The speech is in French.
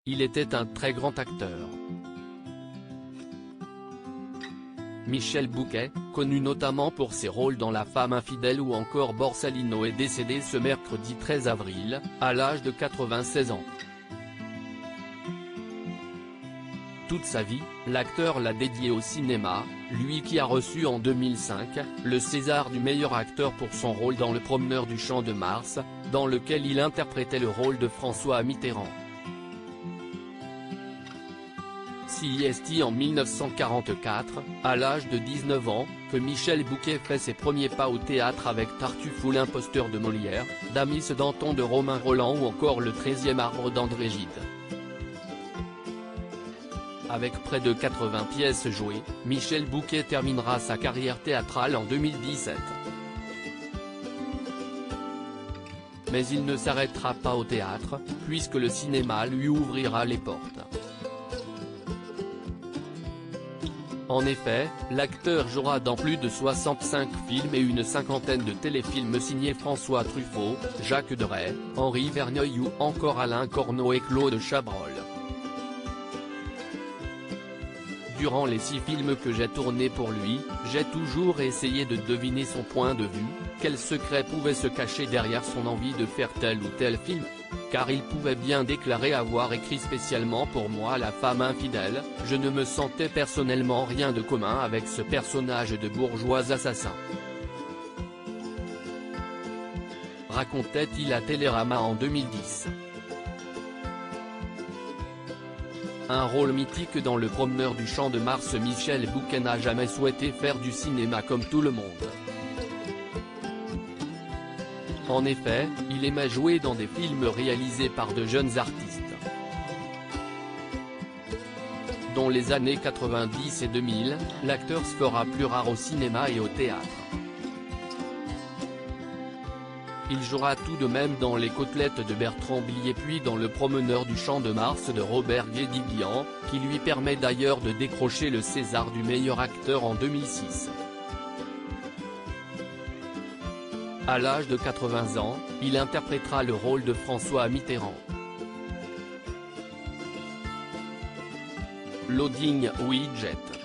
il était un très grand acteur. Michel Bouquet, connu notamment pour ses rôles dans La femme infidèle ou encore Borsalino, est décédé ce mercredi 13 avril, à l'âge de 96 ans. Toute sa vie, l'acteur l'a dédié au cinéma, lui qui a reçu en 2005, le César du meilleur acteur pour son rôle dans Le Promeneur du Champ de Mars, dans lequel il interprétait le rôle de François Mitterrand. C'est en 1944, à l'âge de 19 ans, que Michel Bouquet fait ses premiers pas au théâtre avec Tartuffe ou L'Imposteur de Molière, Damis Danton de Romain Rolland ou encore Le 13e arbre d'André Gide. Avec près de 80 pièces jouées, Michel Bouquet terminera sa carrière théâtrale en 2017. Mais il ne s'arrêtera pas au théâtre, puisque le cinéma lui ouvrira les portes. En effet, l'acteur jouera dans plus de 65 films et une cinquantaine de téléfilms signés François Truffaut, Jacques Deray, Henri Verneuil ou encore Alain Corneau et Claude Chabrol. Durant les 6 films que j'ai tournés pour lui, j'ai toujours essayé de deviner son point de vue, quel secret pouvait se cacher derrière son envie de faire tel ou tel film. Car il pouvait bien déclarer avoir écrit spécialement pour moi La femme infidèle, je ne me sentais personnellement rien de commun avec ce personnage de bourgeois assassin. Racontait-il à Télérama en 2010. Un rôle mythique dans Le Promeneur du Champ de Mars. Michel Bouquet n'a jamais souhaité faire du cinéma comme tout le monde. En effet, il aimait jouer dans des films réalisés par de jeunes artistes. Dans les années 90 et 2000, l'acteur se fera plus rare au cinéma et au théâtre. Il jouera tout de même dans Les Côtelettes de Bertrand Blier puis dans Le Promeneur du Champ de Mars de Robert Guédiguian, qui lui permet d'ailleurs de décrocher le César du meilleur acteur en 2006. À l'âge de 80 ans, il interprétera le rôle de François Mitterrand. Loading Widget.